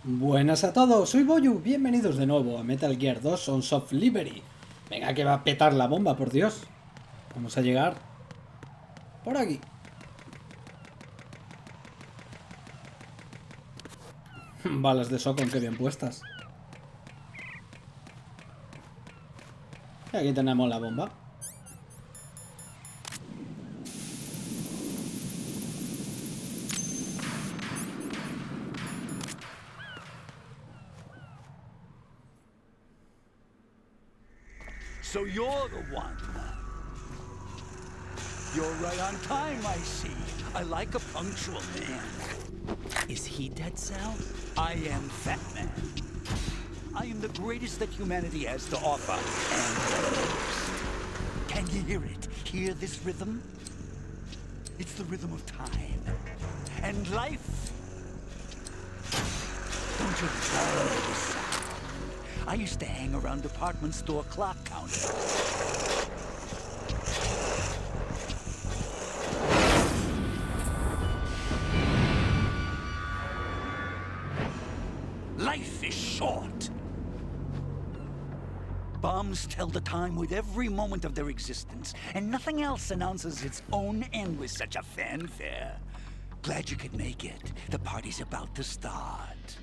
Buenas a todos, soy Boyu, bienvenidos de nuevo a Metal Gear 2 Sons of Liberty. Venga, que va a petar la bomba, por Dios. Vamos a llegar por aquí. Balas de Socon, que bien puestas. Y aquí tenemos la bomba. So you're the one. You're right on time, I see. I like a punctual man. Is he Dead Cell? I am Fatman. I am the greatest that humanity has to offer, and the most. Can you hear it? Hear this rhythm? It's the rhythm of time. And life. Don't you love this sound? I used to hang around department store clock counters. Life is short. Bombs tell the time with every moment of their existence, and nothing else announces its own end with such a fanfare. Glad you could make it. The party's about to start.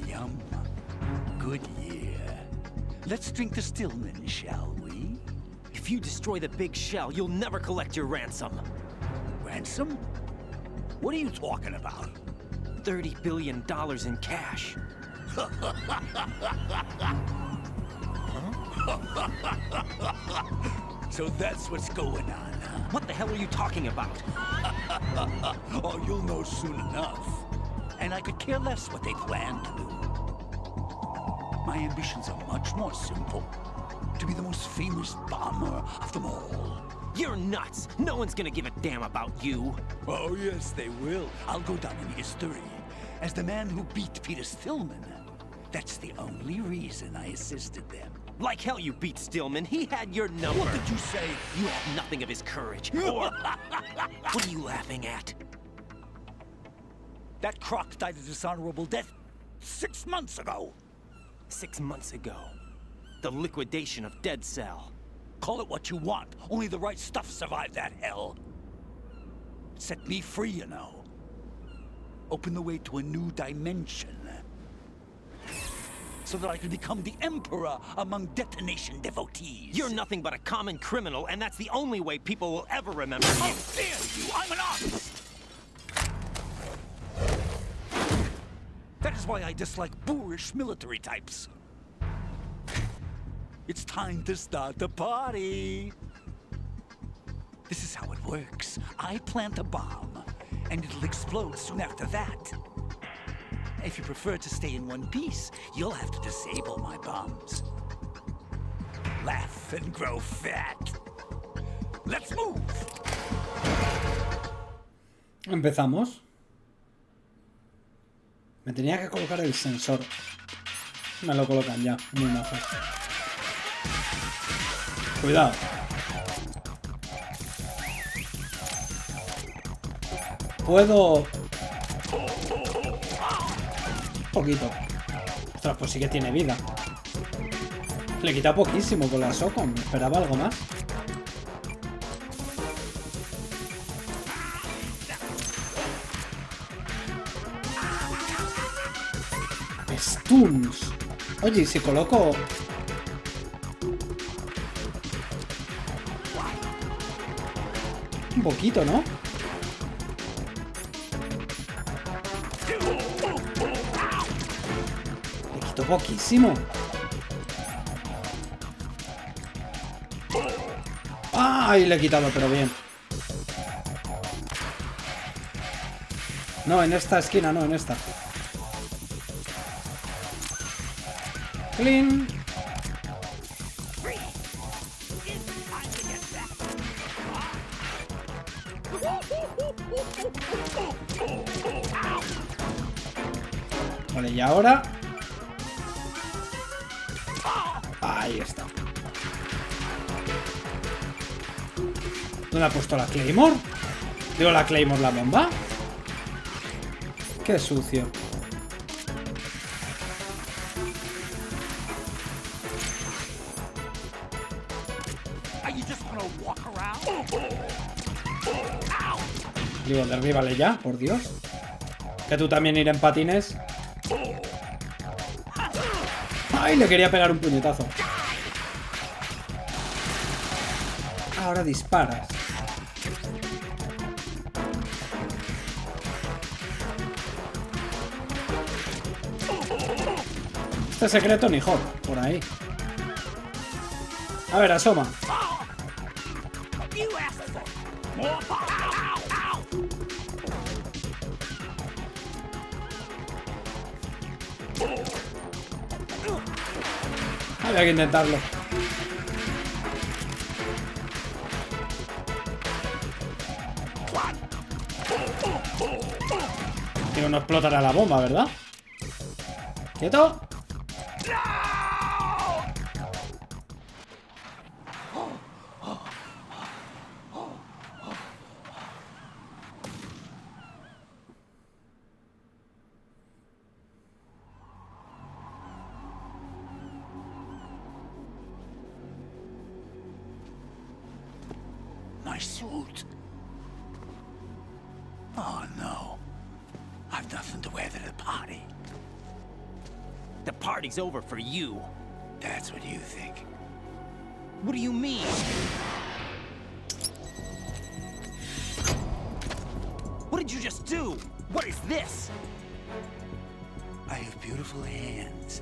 Yum. Good year. Let's drink the Stillman, shall we? If you destroy the big shell, you'll never collect your ransom. Ransom? What are you talking about? $30 billion in cash. So that's what's going on, huh? What the hell are you talking about? Oh, you'll know soon enough. And I could care less what they plan to do. My ambitions are much more simple. To be the most famous bomber of them all. You're nuts! No one's gonna give a damn about you. Oh, yes, they will. I'll go down in history as the man who beat Peter Stillman. That's the only reason I assisted them. Like hell you beat Stillman. He had your number. What did you say? You have nothing of his courage. Or... What are you laughing at? That croc died a dishonorable death 6 months ago. 6 months ago. The liquidation of Dead Cell. Call it what you want. Only the right stuff survived that hell. It set me free, you know. Opened the way to a new dimension. So that I could become the emperor among detonation devotees. You're nothing but a common criminal, and that's the only way people will ever remember you. How dare you! I'm an artist! That is why I dislike boorish military types. It's time to start the party. This is how it works. I plant a bomb, and it'll explode soon after that. If you prefer to stay in one piece, you'll have to disable my bombs. Laugh and grow fat. Let's move. Empezamos. Me tenía que colocar el sensor. Me lo colocan ya, muy majos. Cuidado. Puedo... Un poquito. Ostras, pues sí que tiene vida. Le quita poquísimo con la Socon. Me esperaba algo más. Stuns. Oye, ¿y si coloco...? Un poquito, ¿no? Le quito poquísimo. ¡Ay! Le he quitado, pero bien. No, en esta esquina, no, en esta. Clean. Vale, y ahora... Ahí está. ¿Dónde ha puesto la Claymore? Digo, la Claymore, la bomba. Qué sucio. Digo, derríbale ya, por Dios. Que tú también irás en patines. ¡Ay! Le quería pegar un puñetazo. Ahora disparas. Este secreto ni joder, por ahí. A ver, asoma. Había que intentarlo. Que no explotará la bomba, ¿verdad? ¡Quieto! My suit. Oh no. I've nothing to wear to the party. The party's over for you. That's what you think. What do you mean? What did you just do? What is this? I have beautiful hands.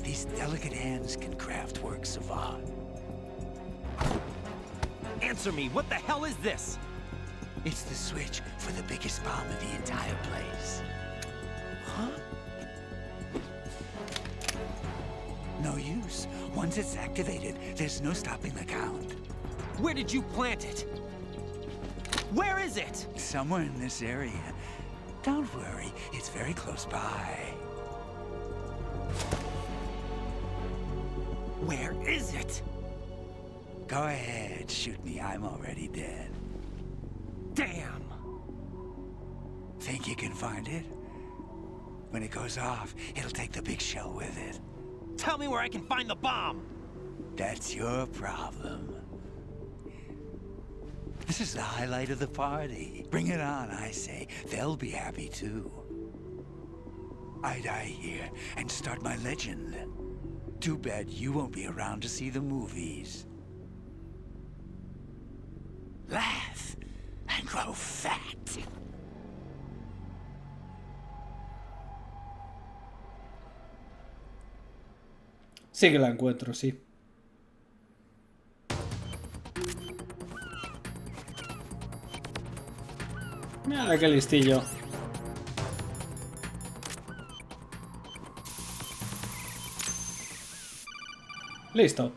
These delicate hands can craft works of art. Answer me, what the hell is this? It's the switch for the biggest bomb in the entire place. Huh? No use. Once it's activated, there's no stopping the count. Where did you plant it? Where is it? Somewhere in this area. Don't worry, it's very close by. Where is it? Go ahead, shoot me. I'm already dead. Damn! Think you can find it? When it goes off, it'll take the big shell with it. Tell me where I can find the bomb! That's your problem. This is the highlight of the party. Bring it on, I say. They'll be happy too. I die here and start my legend. Too bad you won't be around to see the movies. Laugh and grow fat. Sí que la encuentro, sí. Mira qué listillo. Listo.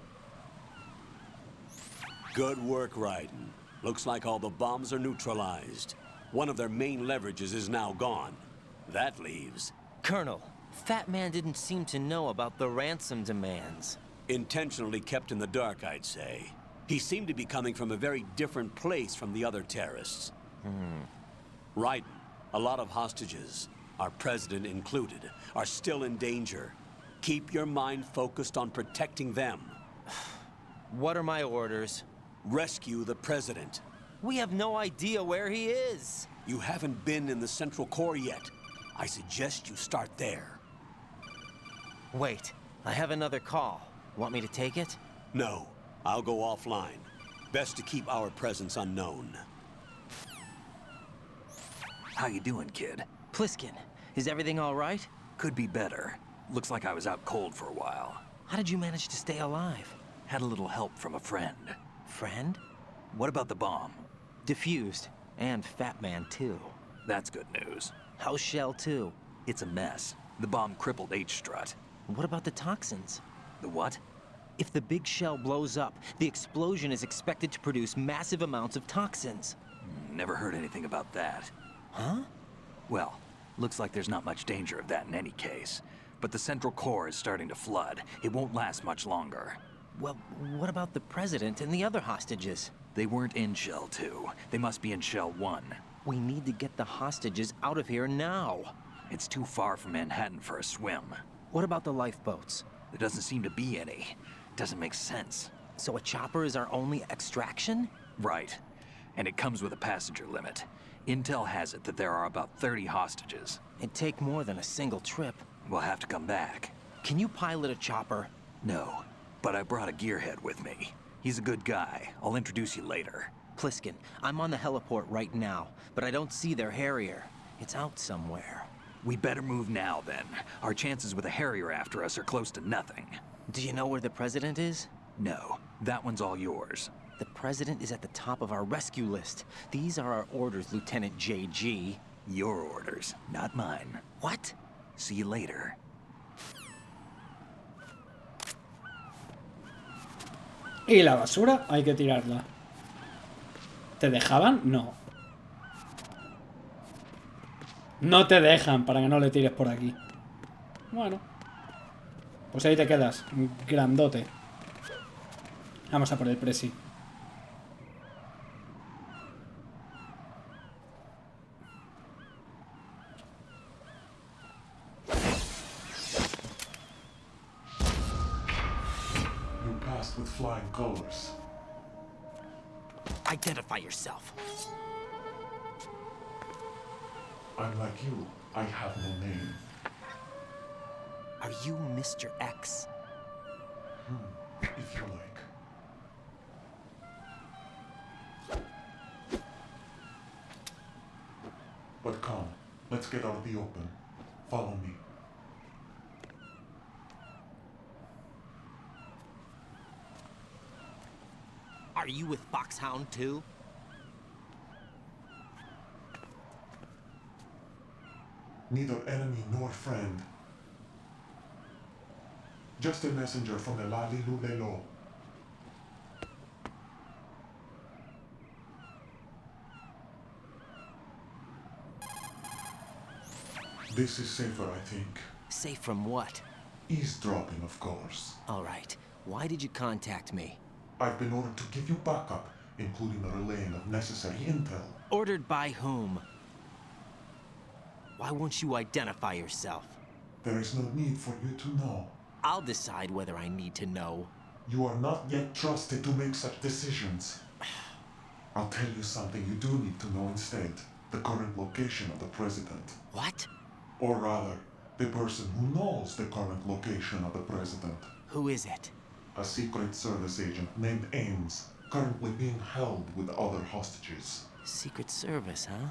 Good work, Raiden. Looks like all the bombs are neutralized. One of their main leverages is now gone. That leaves... Colonel, Fatman didn't seem to know about the ransom demands. Intentionally kept in the dark, I'd say. He seemed to be coming from a very different place from the other terrorists. Raiden, a lot of hostages, our president included, are still in danger. Keep your mind focused on protecting them. What are my orders? Rescue the president. We have no idea where he is. You haven't been in the Central Core yet. I suggest you start there. Wait, I have another call. Want me to take it? No, I'll go offline. Best to keep our presence unknown. How you doing, kid? Pliskin, is everything all right? Could be better. Looks like I was out cold for a while. How did you manage to stay alive? Had a little help from a friend. Friend? What about the bomb? Diffused. And Fatman, too. That's good news. How's Shell, too? It's a mess. The bomb crippled H-Strut. What about the toxins? The what? If the big shell blows up, the explosion is expected to produce massive amounts of toxins. Never heard anything about that. Huh? Well, looks like there's not much danger of that in any case. But the Central Core is starting to flood. It won't last much longer. Well, what about the president and the other hostages? They weren't in Shell 2. They must be in Shell 1. We need to get the hostages out of here now. It's too far from Manhattan for a swim. What about the lifeboats? There doesn't seem to be any. Doesn't make sense. So a chopper is our only extraction? Right. And it comes with a passenger limit. Intel has it that there are about 30 hostages. It'd take more than a single trip. We'll have to come back. Can you pilot a chopper? No, but I brought a gearhead with me. He's a good guy. I'll introduce you later. Pliskin, I'm on the heliport right now, but I don't see their Harrier. It's out somewhere. We better move now, then. Our chances with a Harrier after us are close to nothing. Do you know where the president is? No, that one's all yours. The president is at the top of our rescue list. These are our orders, Lieutenant JG. Your orders, not mine. What? See you later. Y la basura hay que tirarla. ¿Te dejaban? No. No te dejan para que no le tires por aquí. Bueno. Pues ahí te quedas. Grandote. Vamos a por el presi. You passed with flying colors. Identify yourself. I'm like you. I have no name. Are you Mr. X? If you like. But come, let's get out of the open. Follow me. Are you with Foxhound too? Neither enemy nor friend. Just a messenger from the Lali Lulelo. This is safer, I think. Safe from what? Eavesdropping, of course. All right. Why did you contact me? I've been ordered to give you backup, including the relaying of necessary intel. Ordered by whom? Why won't you identify yourself? There is no need for you to know. I'll decide whether I need to know. You are not yet trusted to make such decisions. I'll tell you something you do need to know instead. The current location of the president. What? Or rather, the person who knows the current location of the president. Who is it? A Secret Service agent named Ames, currently being held with other hostages. Secret Service, huh?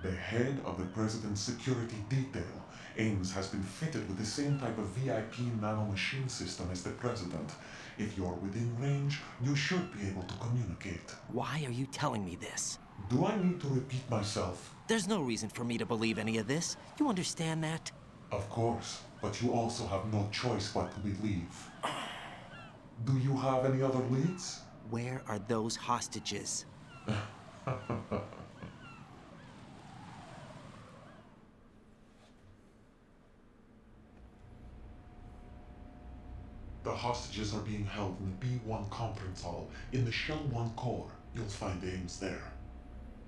The head of the president's security detail, Ames has been fitted with the same type of VIP nanomachine system as the president. If you're within range, you should be able to communicate. Why are you telling me this? Do I need to repeat myself? There's no reason for me to believe any of this. You understand that? Of course, but you also have no choice but to believe. Do you have any other leads? Where are those hostages? The hostages are being held in the B1 conference hall in the Shell 1 core. You'll find Ames there.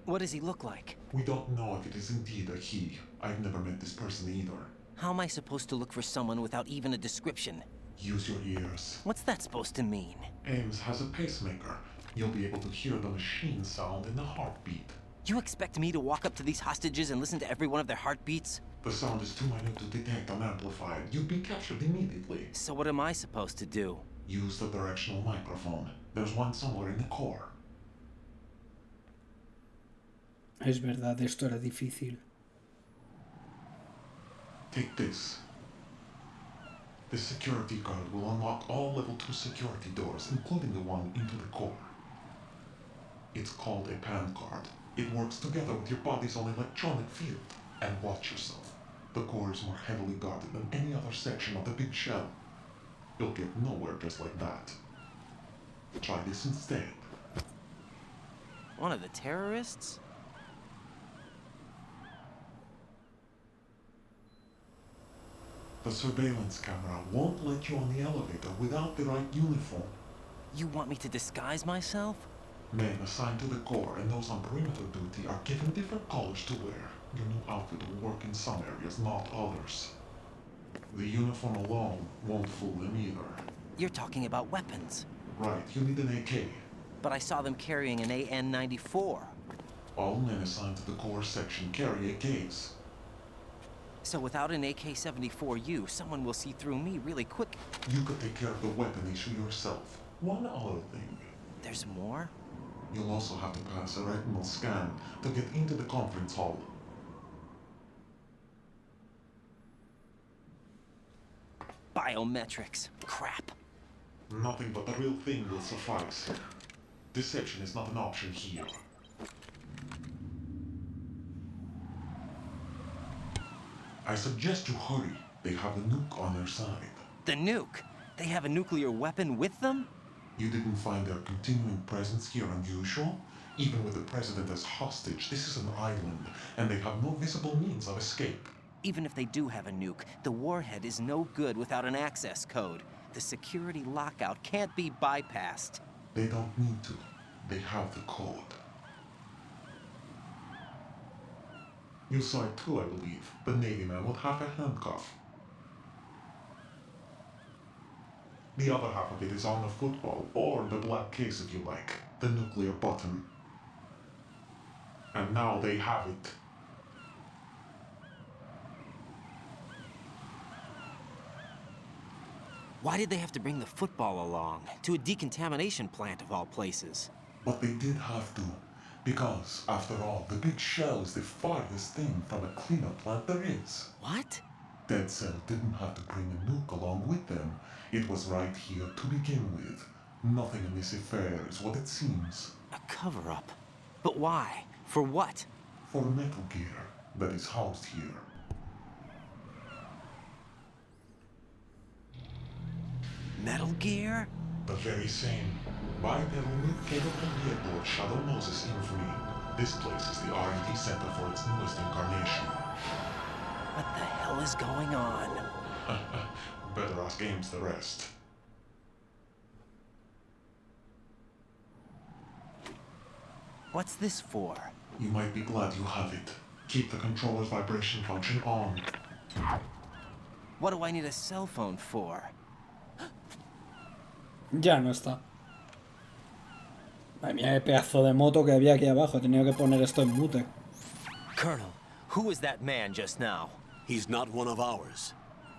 What does he look like? We don't know if it is indeed a he. I've never met this person either. How am I supposed to look for someone without even a description? Use your ears. What's that supposed to mean? Ames has a pacemaker. You'll be able to hear the machine sound in the heartbeat. You expect me to walk up to these hostages and listen to every one of their heartbeats? The sound is too minute to detect unamplified. You'd be captured immediately. So what am I supposed to do? Use the directional microphone. There's one somewhere in the core. Es verdad, esto era difícil. Take this. The security guard will unlock all level 2 security doors, including the one into the core. It's called a PAN card. It works together with your body's own electronic field. And watch yourself. The core is more heavily guarded than any other section of the big shell. You'll get nowhere just like that. Try this instead. One of the terrorists? The surveillance camera won't let you on the elevator without the right uniform. You want me to disguise myself? Men assigned to the Corps and those on perimeter duty are given different colors to wear. Your new outfit will work in some areas, not others. The uniform alone won't fool them either. You're talking about weapons. Right, you need an AK. But I saw them carrying an AN-94. All men assigned to the Corps section carry AKs. So without an AK-74U, someone will see through me really quick. You could take care of the weapon issue yourself. One other thing. There's more? You'll also have to pass a retinal scan to get into the conference hall. Biometrics. Crap. Nothing but the real thing will suffice. Deception is not an option here. I suggest you hurry. They have the nuke on their side. The nuke? They have a nuclear weapon with them? You didn't find their continuing presence here unusual? Even with the president as hostage, this is an island, and they have no visible means of escape. Even if they do have a nuke, the warhead is no good without an access code. The security lockout can't be bypassed. They don't need to. They have the code. You saw it too, I believe. The Navy man with half a handcuff. The other half of it is on the football, or the black case if you like. The nuclear button. And now they have it. Why did they have to bring the football along? To a decontamination plant of all places. But they did have to. Because, after all, the big shell is the farthest thing from a cleanup plant there is. What? Dead Cell didn't have to bring a nuke along with them. It was right here to begin with. Nothing in this affair is what it seems. A cover-up? But why? For what? For Metal Gear that is housed here. Metal Gear? The very same. Bipedal nuke-capable vehicle of Shadow Moses infamy. This place is the R&D center for its newest incarnation. What the hell is going on? Better ask Ames the rest. What's this for? You might be glad you have it. Keep the controller's vibration function on. What do I need a cell phone for? Ya no está. Ay, mira qué pedazo de moto que había aquí abajo. He tenido que poner esto en mute. Colonel, who was that man just now? He's not one of ours.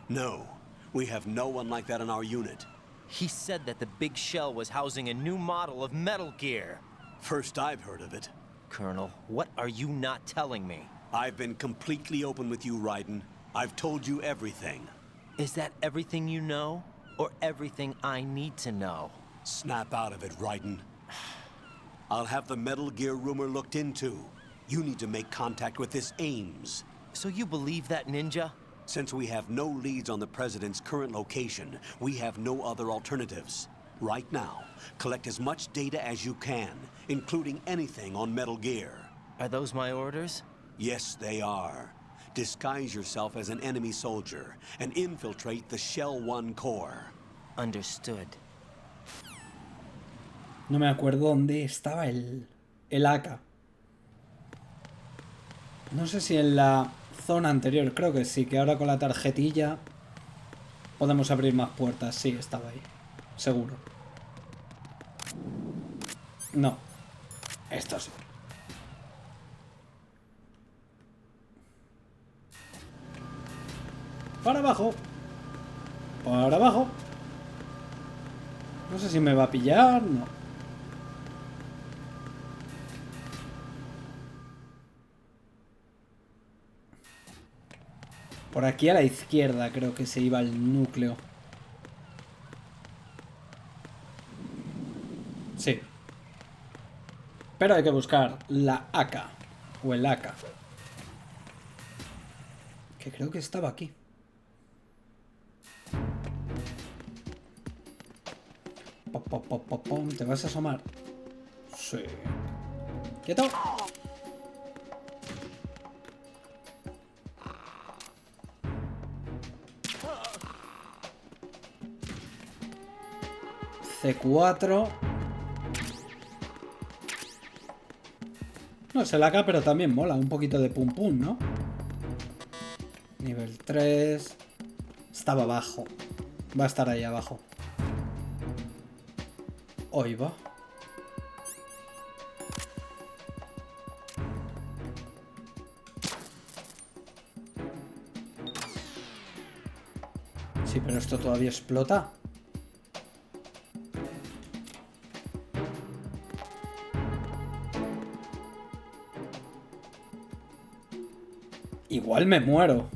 No, we have no one like that in our unit. He said that the big shell was housing a new model of Metal Gear. First I've heard of it. Colonel, what are you not telling me? I've been completely open with you, Raiden. I've told you everything. Is that everything you know? Or everything I need to know? Snap out of it, Raiden. I'll have the Metal Gear rumor looked into. You need to make contact with this Ames. So you believe that ninja? Since we have no leads on the President's current location, we have no other alternatives. Right now, collect as much data as you can, including anything on Metal Gear. Are those my orders? Yes, they are. Disguise yourself as an enemy soldier and infiltrate the Shell 1 core. Understood. No me acuerdo dónde estaba el AK. No sé si en la zona anterior, creo que sí, que ahora con la tarjetilla podemos abrir más puertas. Sí, estaba ahí. Seguro. No. Esto sí. Para abajo. Para abajo. No sé si me va a pillar. No. Por aquí a la izquierda creo que se iba el núcleo. Sí. Pero hay que buscar la AK. O el AK. Que creo que estaba aquí. Pom. ¿Te vas a asomar? Sí. ¡Quieto! C4. No sé la AK, pero también mola. Un poquito de pum pum, ¿no? Nivel 3. Estaba abajo. Va a estar ahí abajo. Hoy va. Sí, pero esto todavía explota. Igual me muero.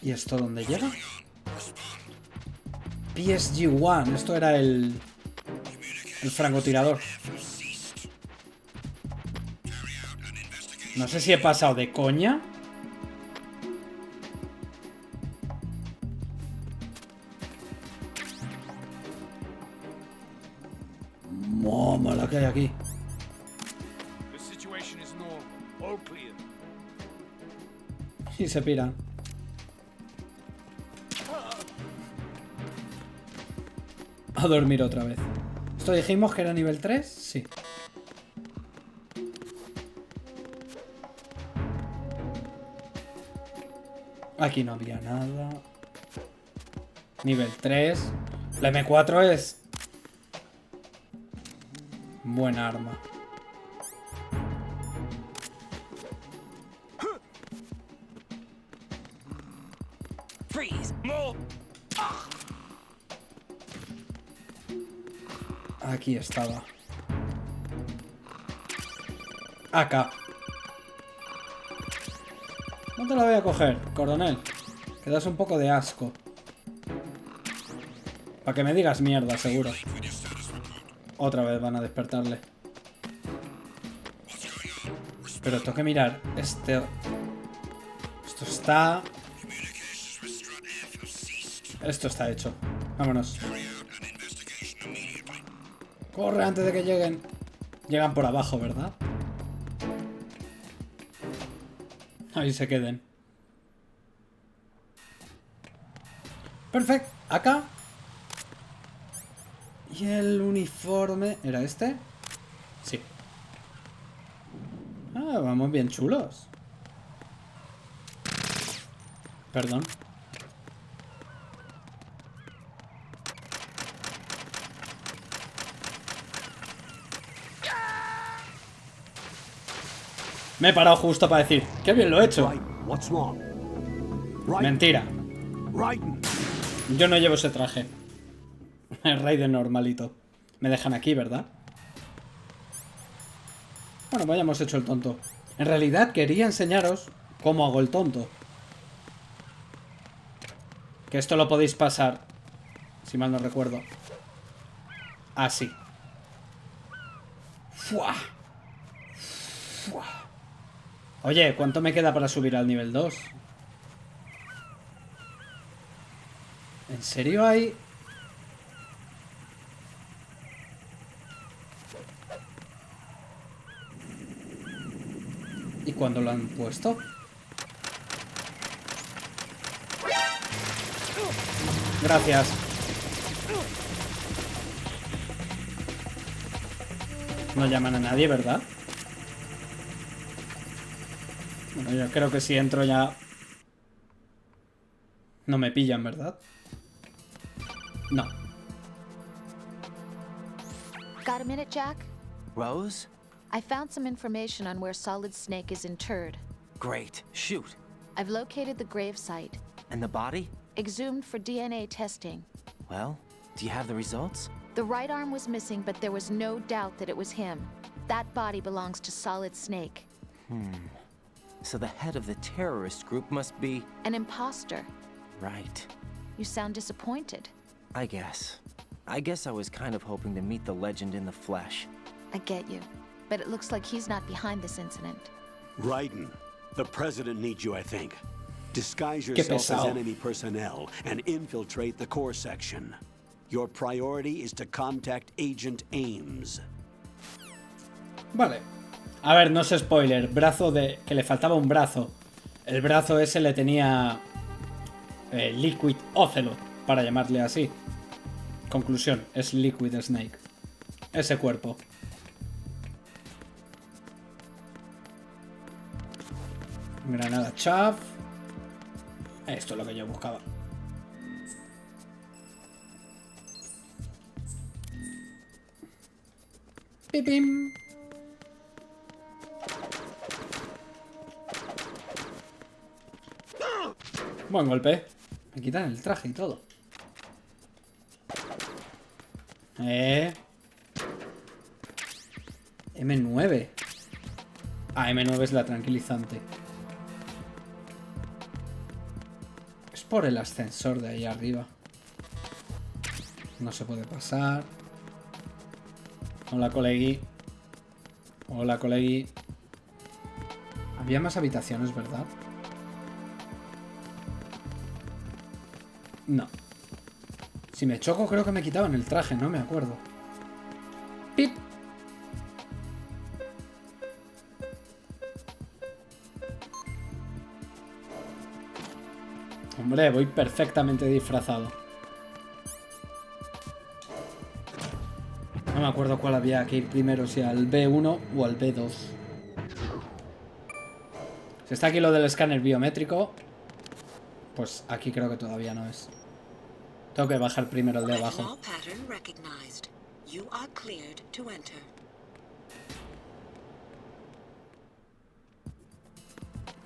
¿Y esto dónde llega? PSG-1. Esto era el francotirador. No sé si he pasado de coña. Moma la que hay aquí. Y se piran. A dormir otra vez. ¿Esto dijimos que era nivel 3? Sí. Aquí no había nada. Nivel 3. La M4 es... buena arma. Aquí estaba. Acá. No te la voy a coger, coronel. Que das un poco de asco. Para que me digas mierda, seguro. Otra vez van a despertarle. Pero tengo que mirar. Esto está... Esto está hecho. Vámonos. Corre antes de que lleguen. Llegan por abajo, ¿verdad? Ahí se queden. Perfecto. Acá. Y el uniforme... ¿Era este? Sí. Ah, vamos bien chulos. Perdón. Me he parado justo para decir, qué bien lo he hecho. What's wrong? Mentira. Raiden. Yo no llevo ese traje. El Raiden normalito. Me dejan aquí, ¿verdad? Bueno, pues ya hemos hecho el tonto. En realidad quería enseñaros cómo hago el tonto. Que esto lo podéis pasar, si mal no recuerdo, así. ¡Fua! ¡Fua! Oye, ¿cuánto me queda para subir al nivel 2? ¿En serio hay...? ¿Y cuándo lo han puesto? Gracias. No llaman a nadie, ¿verdad? Bueno, yo creo que si entro ya... No me pillan, ¿verdad? No. Got a minute, Jack? Rose? I found some information on where Solid Snake is interred. Great. Shoot. I've located the grave site. And the body? Exhumed for DNA testing. Well, do you have the results? The right arm was missing, but there was no doubt that it was him. That body belongs to Solid Snake. So the head of the terrorist group must be... An imposter. Right. You sound disappointed. I guess. I was kind of hoping to meet the legend in the flesh. I get you. But it looks like he's not behind this incident. Raiden, the president needs you, I think. Disguise Qué yourself as pesado. enemy personnel and infiltrate the core section. Your priority is to contact Agent Ames. Vale. A ver, no es spoiler. Brazo de... Que le faltaba un brazo. El brazo ese le tenía... Liquid Ocelot, para llamarle así. Conclusión, es Liquid Snake. Ese cuerpo. Granada chaff. Esto es lo que yo buscaba. Pipim. Buen golpe. Me quitan el traje y todo. M9. Ah, M9 es la tranquilizante. Es por el ascensor de ahí arriba. No se puede pasar. Hola, colegui. Hola, colegui. Había más habitaciones, ¿verdad? No. Si me choco creo que me quitaban el traje, no me acuerdo. ¡Pip! Hombre, voy perfectamente disfrazado. No me acuerdo cuál había que ir primero, si al B1 o al B2. Si está aquí lo del escáner biométrico, pues aquí creo que todavía no es. Tengo que bajar primero el de abajo.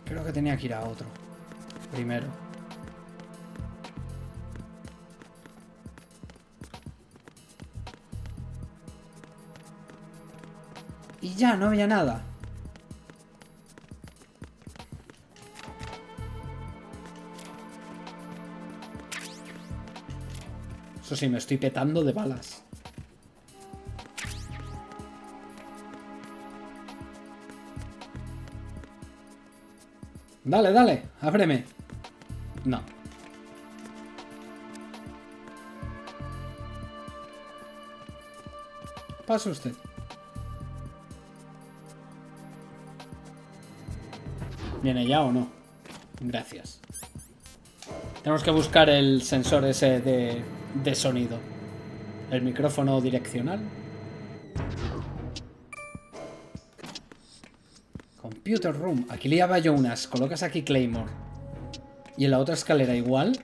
Creo que tenía que ir a otro. Primero. Y ya, no había nada. Eso sí, me estoy petando de balas. Dale, dale, ábreme. No. Pase usted. ¿Viene ya o no? Gracias. Tenemos que buscar el sensor ese de sonido. El micrófono direccional. Computer Room. Aquí liaba yo unas. Colocas aquí Claymore. Y en la otra escalera igual.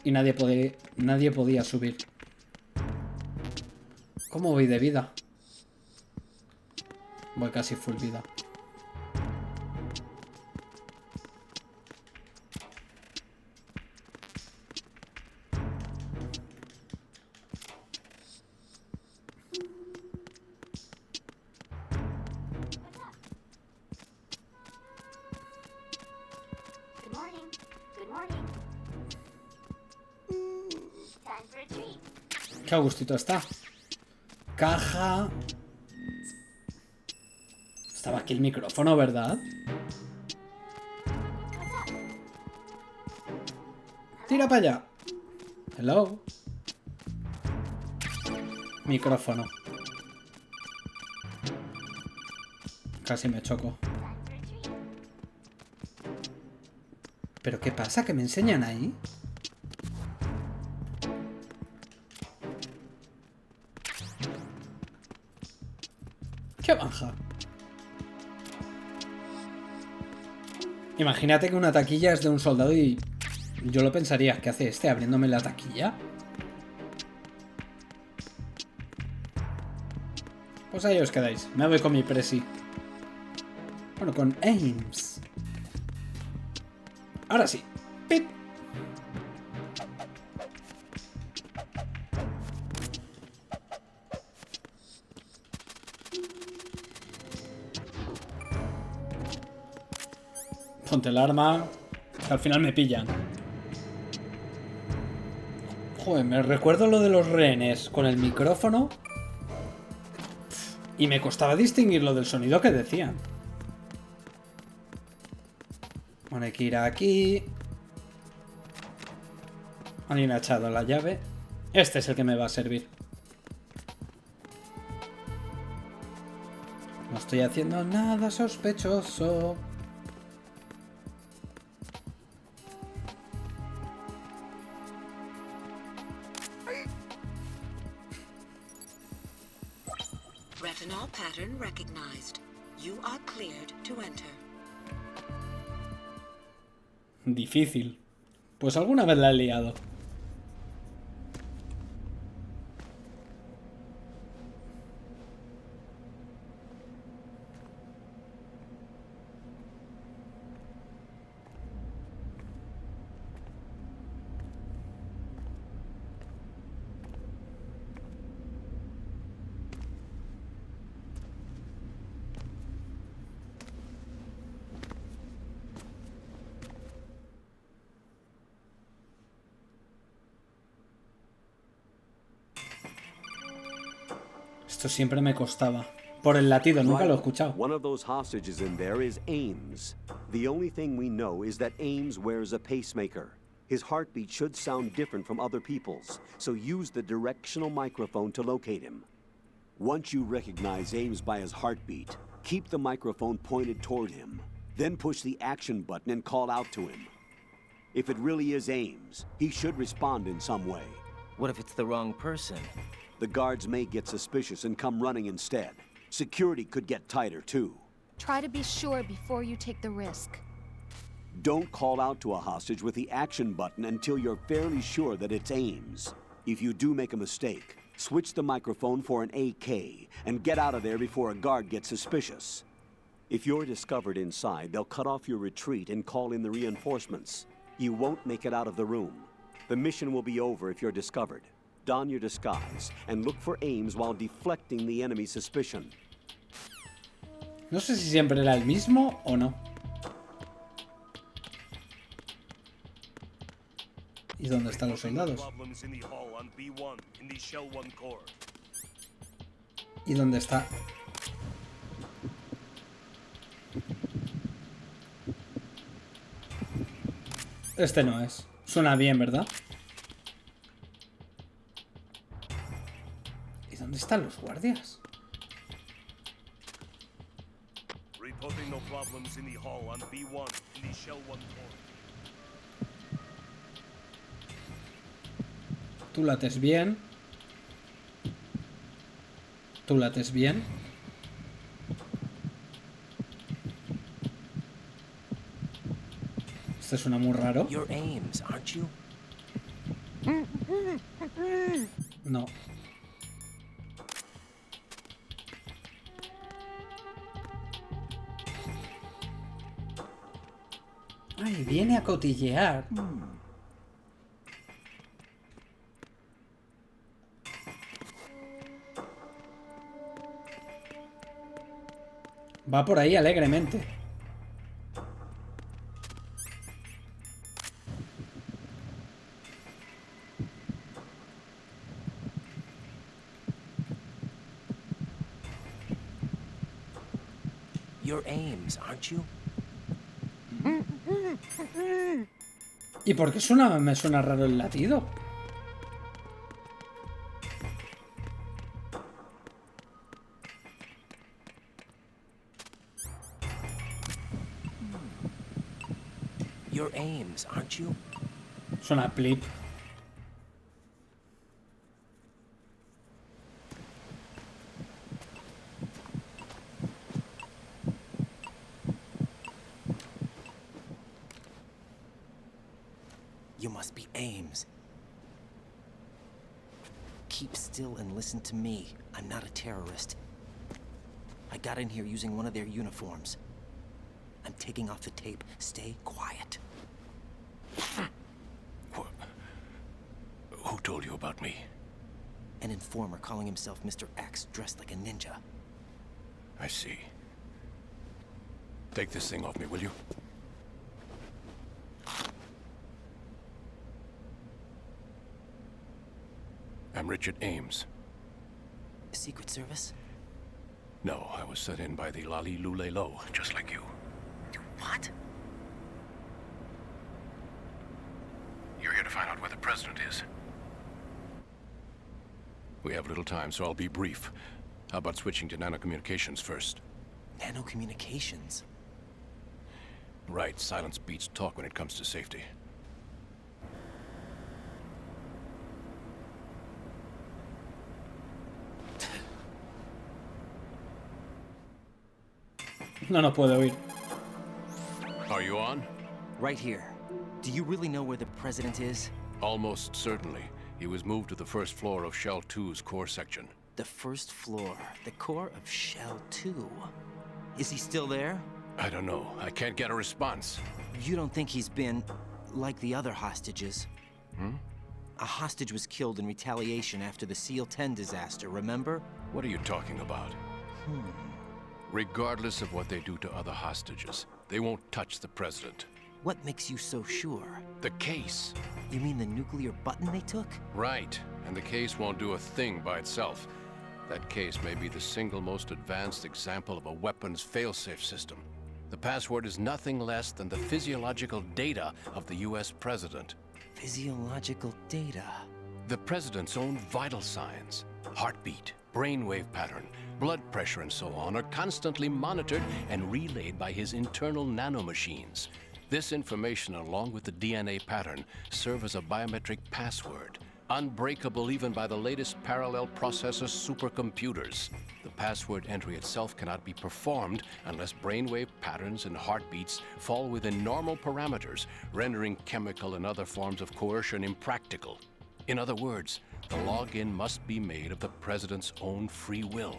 Y nadie podía subir. ¿Cómo voy de vida? Voy casi full vida. Qué a gustito está. Caja. Estaba aquí el micrófono, ¿verdad? Tira para allá. Hello. Micrófono. Casi me choco. ¿Pero qué pasa? ¿Que me enseñan ahí? ¡Qué baja! Imagínate que una taquilla es de un soldado y yo lo pensaría. ¿Qué hace este abriéndome la taquilla? Pues ahí os quedáis. Me voy con mi presi. Bueno, con Ames. Ahora sí. ¡Pip! Ponte el arma. Que al final me pillan. Joder, me recuerdo lo de los rehenes con el micrófono. Y me costaba distinguir lo del sonido que decían. Bueno, hay que ir aquí. Alguien ha echado la llave. Este es el que me va a servir. No estoy haciendo nada sospechoso. Retinol pattern recognized. You are cleared to enter. Difícil. Pues alguna vez la he liado. Esto siempre me costaba. Por el latido, nunca lo he escuchado. One of those hostages in there is Ames. The only thing we know is that Ames wears a pacemaker. His heartbeat should sound different from other people's, so use the directional microphone to locate him. Once you recognize Ames by his heartbeat, keep the microphone pointed toward him. Then push the action button and call out to him. If it really is Ames, he should respond in some way. What if it's the wrong person? The guards may get suspicious and come running instead. Security could get tighter, too. Try to be sure before you take the risk. Don't call out to a hostage with the action button until you're fairly sure that it's Ames. If you do make a mistake, switch the microphone for an AK and get out of there before a guard gets suspicious. If you're discovered inside, they'll cut off your retreat and call in the reinforcements. You won't make it out of the room. The mission will be over if you're discovered. Don your disguise and look for Ames while deflecting the enemy's suspicion. No sé si siempre era el mismo o no. ¿Y dónde están los soldados? ¿Y dónde está? Este no es. Suena bien, ¿verdad? ¿Y dónde están los guardias? Reporting no problems in the hall on B1 in the Shell 1 core. Tú lates bien. Tú lates bien. Este suena muy raro. You're Ames, aren't you? No. Ay, viene a cotillear. Va por ahí alegremente. You're Ames, aren't you? ¿Y por qué me suena raro el latido? You're Ames, aren't you? Suena plip. You must be Ames. Keep still and listen to me. I'm not a terrorist. I got in here using one of their uniforms. I'm taking off the tape. Stay quiet. Who told you about me? An informer calling himself Mr. X, dressed like a ninja. I see. Take this thing off me, will you? I'm Richard Ames. Secret Service? No, I was sent in by the Lali Lule Lo, just like you. What? You're here to find out where the president is. We have little time, so I'll be brief. How about switching to nanocommunications first? Nanocommunications? Right, silence beats talk when it comes to safety. No nos puede oír. Are you on? Right here. Do you really know where the president is? Almost certainly. He was moved to the first floor of Shell 2's core section. The first floor, the core of Shell 2. Is he still there? I don't know. I can't get a response. You don't think he's been like the other hostages? A hostage was killed in retaliation after the SEAL 10 disaster, remember? What are you talking about? Regardless of what they do to other hostages, they won't touch the president. What makes you so sure? The case. You mean the nuclear button they took? Right. And the case won't do a thing by itself. That case may be the single most advanced example of a weapons failsafe system. The password is nothing less than the physiological data of the US president. Physiological data? The president's own vital signs, heartbeat, brainwave pattern, blood pressure and so on are constantly monitored and relayed by his internal nanomachines. This information, along with the DNA pattern, serve as a biometric password, unbreakable even by the latest parallel processor supercomputers. The password entry itself cannot be performed unless brainwave patterns and heartbeats fall within normal parameters, rendering chemical and other forms of coercion impractical. In other words, the login must be made of the president's own free will.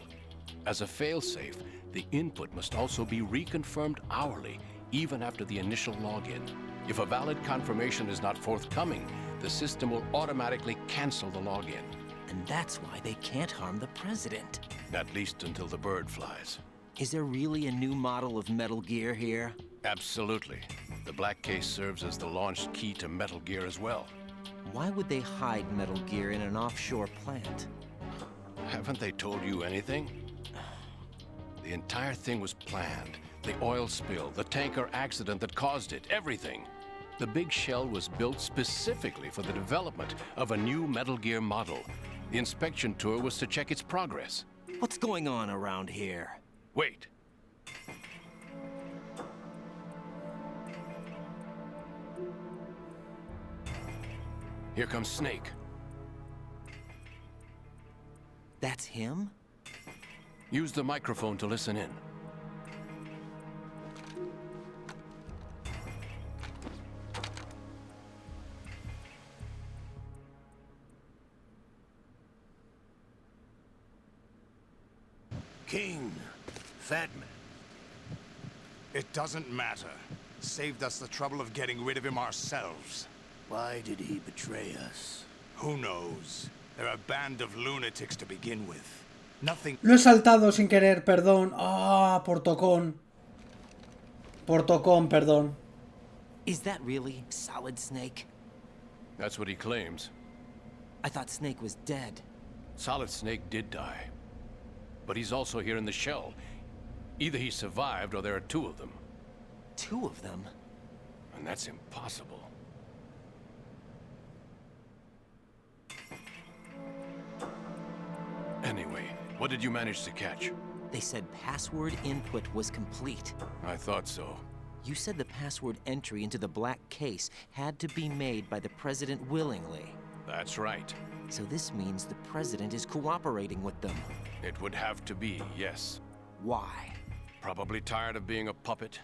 As a failsafe, the input must also be reconfirmed hourly, even after the initial login. If a valid confirmation is not forthcoming, the system will automatically cancel the login. And that's why they can't harm the president. At least until the bird flies. Is there really a new model of Metal Gear here? Absolutely. The black case serves as the launch key to Metal Gear as well. Why would they hide Metal Gear in an offshore plant? Haven't they told you anything? The entire thing was planned. The oil spill, the tanker accident that caused it, everything. The big shell was built specifically for the development of a new Metal Gear model. The inspection tour was to check its progress. What's going on around here? Wait. Here comes Snake. That's him? Use the microphone to listen in. King, Fatman. It doesn't matter. Saved us the trouble of getting rid of him ourselves. Why did he betray us? Who knows? They're a band of lunatics to begin with. Nothing. Lo he saltado sin querer, perdón. Ah, por tocón. Por tocón, perdón. Is that really Solid Snake? That's what he claims. I thought Snake was dead. Solid Snake did die. But he's also here in the shell. Either he survived or there are two of them. Two of them? And that's impossible. Anyway, what did you manage to catch? They said password input was complete. I thought so. You said the password entry into the black case had to be made by the president willingly. That's right. So this means the president is cooperating with them. It would have to be, yes. Why? Probably tired of being a puppet,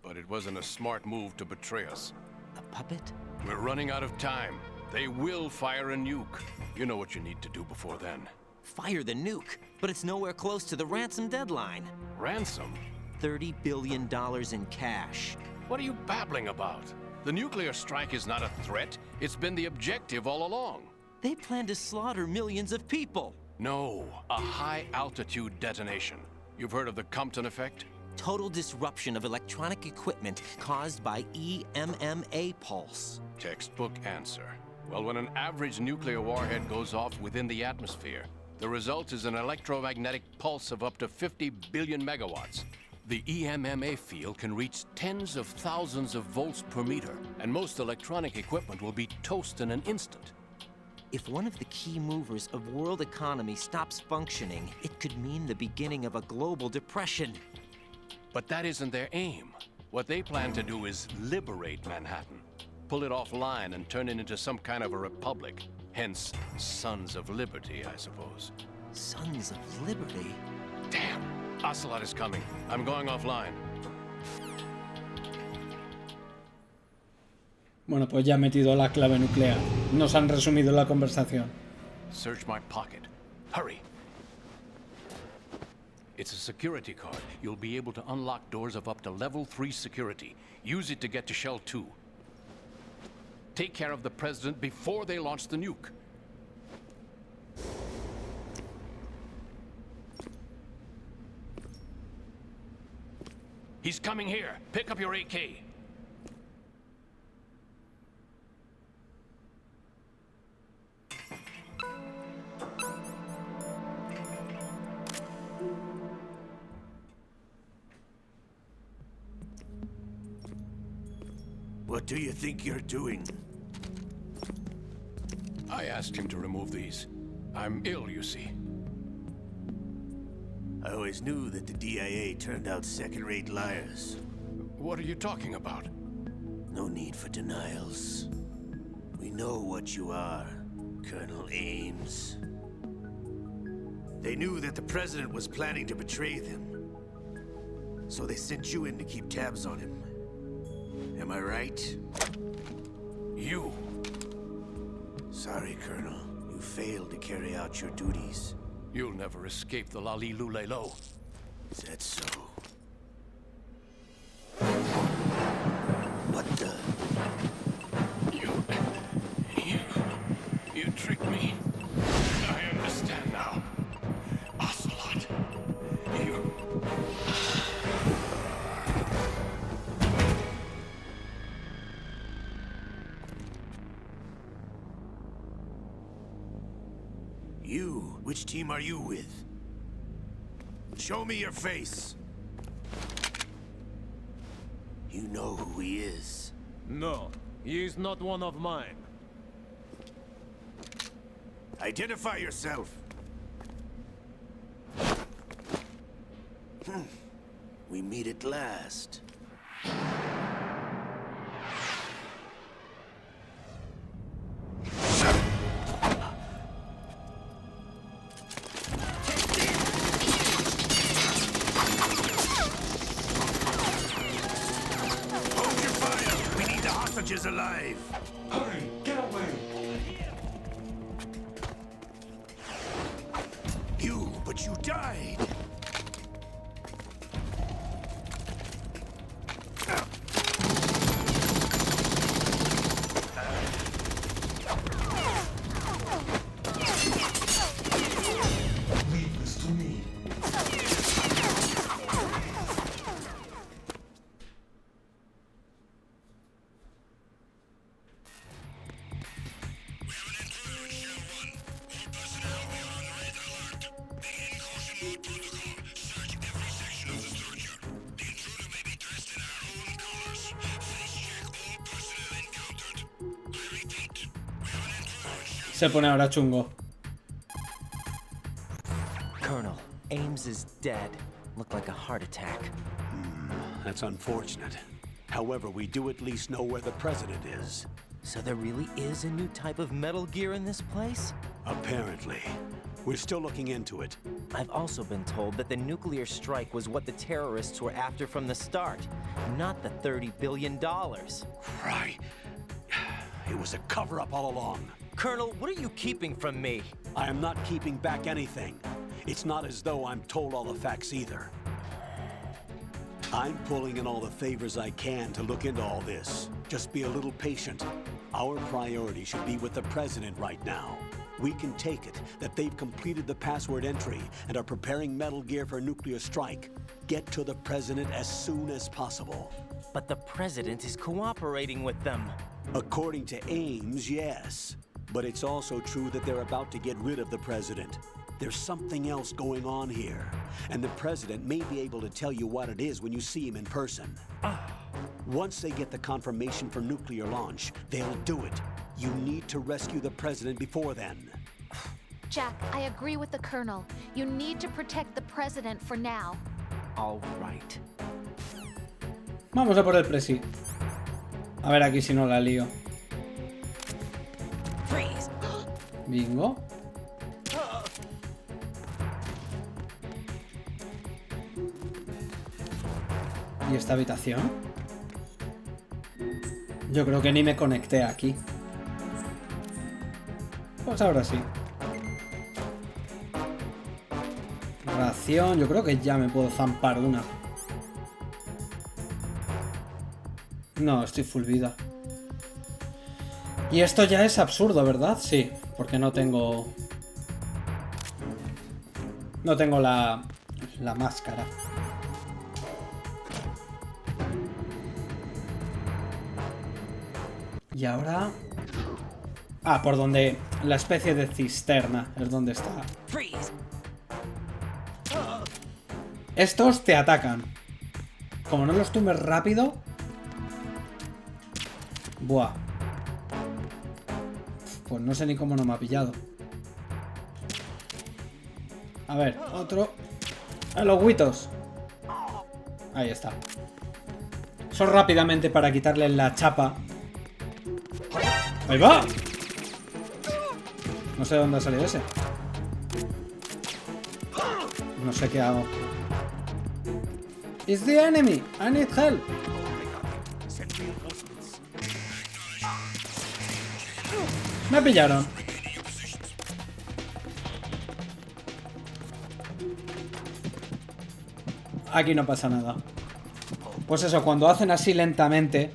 but it wasn't a smart move to betray us. A puppet? We're running out of time. They will fire a nuke. You know what you need to do before then. Fire the nuke, but it's nowhere close to the ransom deadline. Ransom? $30 billion in cash. What are you babbling about? The nuclear strike is not a threat. It's been the objective all along. They plan to slaughter millions of people. No, a high-altitude detonation. You've heard of the Compton effect? Total disruption of electronic equipment caused by EMMA pulse. Textbook answer. Well, when an average nuclear warhead goes off within the atmosphere, the result is an electromagnetic pulse of up to 50 billion megawatts. The EMMA field can reach tens of thousands of volts per meter, and most electronic equipment will be toast in an instant. If one of the key movers of world economy stops functioning, it could mean the beginning of a global depression. But that isn't their aim. What they plan to do is liberate Manhattan. Pull it offline and turn it into some kind of a republic. Hence, Sons of Liberty, I suppose. Sons of Liberty? Damn! Ocelot is coming. I'm going offline. Bueno, pues ya ha metido la clave nuclear. Nos han resumido la conversación. Search my pocket. Hurry. It's a security card. You'll be able to unlock doors of up to level 3 security. Use it to get to Shell 2. Take care of the president before they launch the nuke. He's coming here. Pick up your AK. What do you think you're doing? I asked him to remove these. I'm ill, you see. I always knew that the DIA turned out second-rate liars. What are you talking about? No need for denials. We know what you are, Colonel Ames. They knew that the president was planning to betray them. So they sent you in to keep tabs on him. Am I right? You. Sorry, Colonel. You failed to carry out your duties. You'll never escape the Lalilulelo. Is that so? What the? You tricked me. I understand now. Ocelot. You... You? Which team are you with? Show me your face. You know who he is. No, he is not one of mine. Identify yourself. We meet at last. Is alive. Hurry, get away. But you died. Leave this to me. Se pone ahora chungo. Colonel, Ames is dead. Looked like a heart attack. That's unfortunate. However, we do at least know where the president is. So there really is a new type of Metal Gear in this place? Apparently. We're still looking into it. I've also been told that the nuclear strike was what the terrorists were after from the start, not the $30 billion. Right. It was a cover-up all along. Colonel, what are you keeping from me? I am not keeping back anything. It's not as though I'm told all the facts either. I'm pulling in all the favors I can to look into all this. Just be a little patient. Our priority should be with the president right now. We can take it that they've completed the password entry and are preparing Metal Gear for nuclear strike. Get to the president as soon as possible. But the president is cooperating with them. According to Ames, yes. But it's also true that they're about to get rid of the president. There's something else going on here, and the president may be able to tell you what it is when you see him in person. Once they get the confirmation for nuclear launch, they'll do it. You need to rescue the president before then. Jack, I agree with the Colonel. You need to protect the president for now. All right. Vamos a por el presi. A ver aquí si no la lío. Freeze. Bingo. ¿Y esta habitación? Yo creo que ni me conecté aquí. Pues ahora sí. Ración, yo creo que ya me puedo zampar una. No, estoy full vida. Y esto ya es absurdo, ¿verdad? Sí, porque no tengo... No tengo la máscara. Y ahora... Ah, por donde... La especie de cisterna es donde está. Estos te atacan. Como no los tumbes rápido... Buah. Pues no sé ni cómo no me ha pillado. A ver, otro. A los huitos. Ahí está. Son rápidamente para quitarle la chapa. ¡Ahí va! No sé de dónde ha salido ese. No sé qué hago. It's the enemy. I need help. Me pillaron. Aquí no pasa nada. Pues eso, cuando hacen así lentamente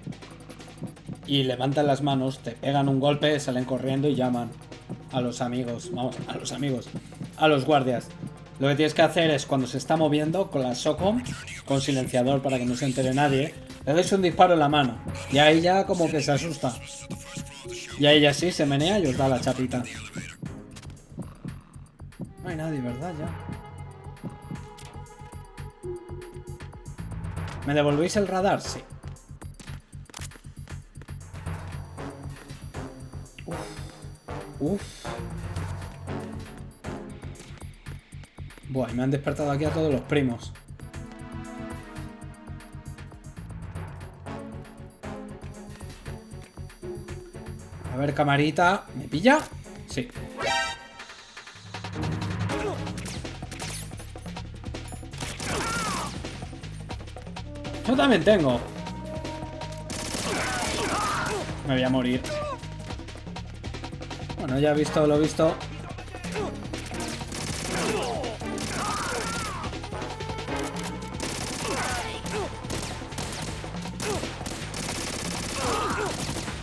y levantan las manos, te pegan un golpe, salen corriendo y llaman a los amigos. Vamos, a los amigos. A los guardias. Lo que tienes que hacer es, cuando se está moviendo, con la SOCOM, con silenciador para que no se entere nadie, le dais un disparo en la mano. Y ahí ya como que se asusta. Y ahí ya sí se menea y os da la chapita. No hay nadie, ¿verdad? Ya. ¿Me devolvéis el radar? Sí. Uf. Buah, y me han despertado aquí a todos los primos. A ver, camarita. ¿Me pilla? Sí. Yo también tengo. Me voy a morir. Bueno, ya he visto lo visto.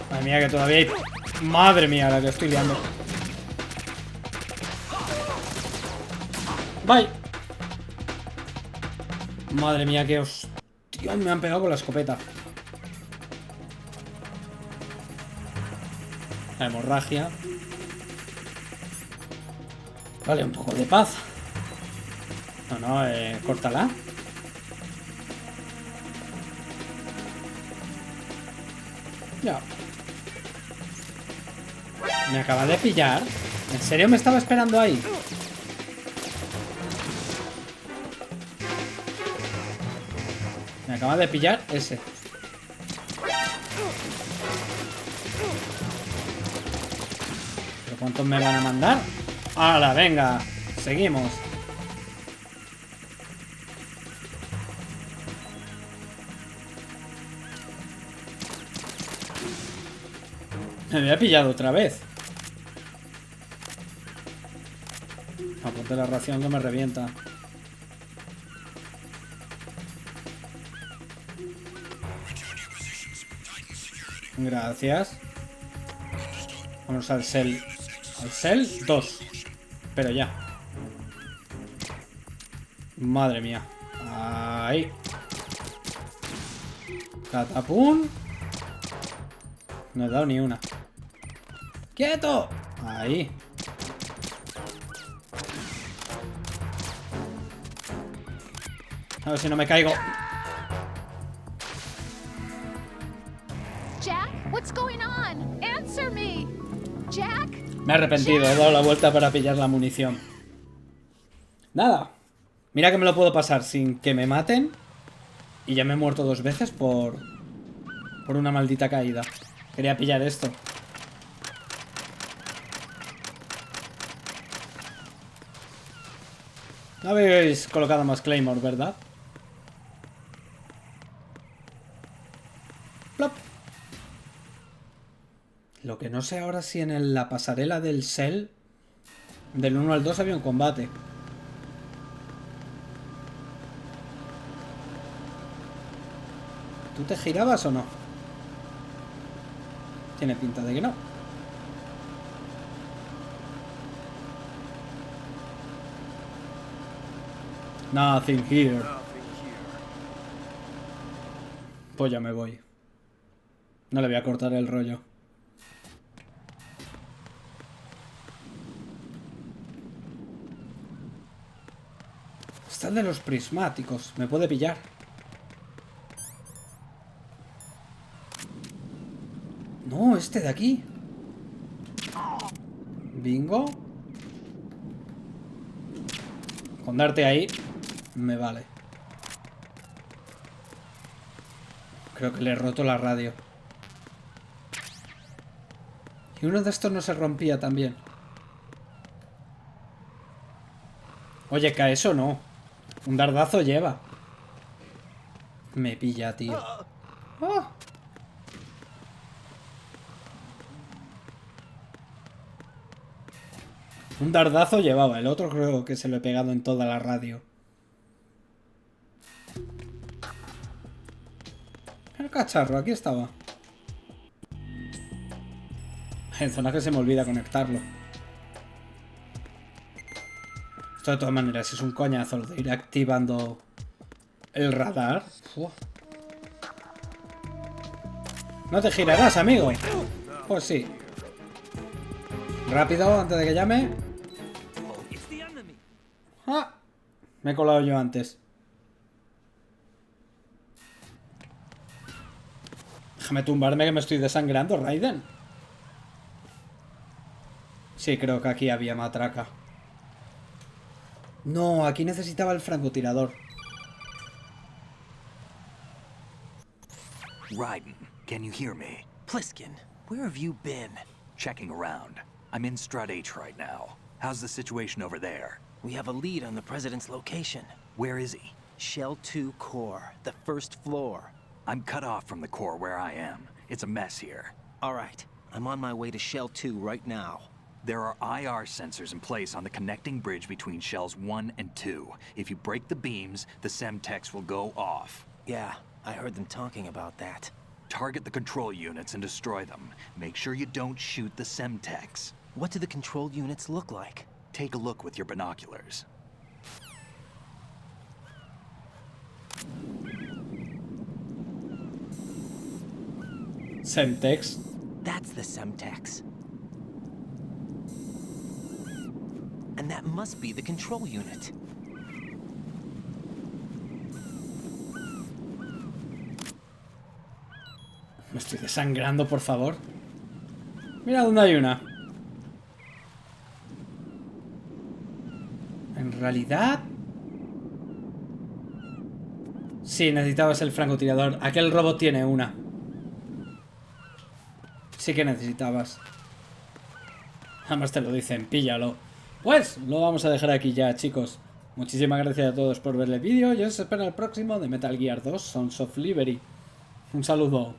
Madre mía, que todavía hay... Madre mía, la que estoy liando. Bye. Madre mía, que hostia, me han pegado con la escopeta. La hemorragia. Vale, un poco de paz. No, córtala. Ya. Me acaba de pillar. ¿En serio me estaba esperando ahí? Me acaba de pillar ese. ¿Pero cuántos me van a mandar? ¡Hala, venga! Seguimos. Me había pillado otra vez. Apunte la ración que me revienta. Gracias. Vamos al cel. Al cel 2. Pero ya. Madre mía. Ahí. Catapum. No he dado ni una. ¡Quieto! Ahí. A ver si no me caigo. Jack, what's going on? Answer me. Jack. Me he arrepentido, he dado la vuelta para pillar la munición. Nada. Mira que me lo puedo pasar sin que me maten. Y ya me he muerto 2 veces por una maldita caída. Quería pillar esto. No habéis colocado más Claymore, ¿verdad? Plop. No sé ahora si en la pasarela del Cell, del 1 al 2 había un combate. ¿Tú te girabas o no? Tiene pinta de que no. Nothing here. Pues ya me voy. No le voy a cortar el rollo. Está el de los prismáticos. Me puede pillar. No, este de aquí. Bingo. Con darte ahí me vale. Creo que le he roto la radio. Y uno de estos no se rompía también. Oye, que a eso no. Un dardazo lleva. Me pilla, tío. ¡Oh! Un dardazo llevaba. El otro creo que se lo he pegado en toda la radio. El cacharro, aquí estaba. En zona que se me olvida conectarlo. Esto de todas maneras es un coñazo lo de ir activando el radar. Uf. No te girarás, amigo. Pues sí. Rápido, antes de que llame. ¡Ah! Me he colado yo antes. Déjame tumbarme que me estoy desangrando, Raiden. Sí, creo que aquí había matraca. No, aquí necesitaba el francotirador. Raiden, can you hear me? Pliskin, where have you been? Checking around. I'm in Strat H right now. How's the situation over there? We have a lead on the President's location. Where is he? Shell 2 core, the first floor. I'm cut off from the core where I am. It's a mess here. All right, I'm on my way to Shell 2 right now. There are IR sensors in place on the connecting bridge between Shells 1 and 2. If you break the beams, the Semtex will go off. Yeah, I heard them talking about that. Target the control units and destroy them. Make sure you don't shoot the Semtex. What do the control units look like? Take a look with your binoculars. Semtex. That's the Semtex. And that must be the control unit. Me estoy desangrando, por favor. Mira dónde hay una. En realidad... Sí, necesitabas el francotirador. Aquel robot tiene una. Sí que necesitabas. Además te lo dicen, píllalo. Pues lo vamos a dejar aquí ya, chicos. Muchísimas gracias a todos por ver el vídeo. Yo os espero en el próximo de Metal Gear 2 Sons of Liberty. Un saludo.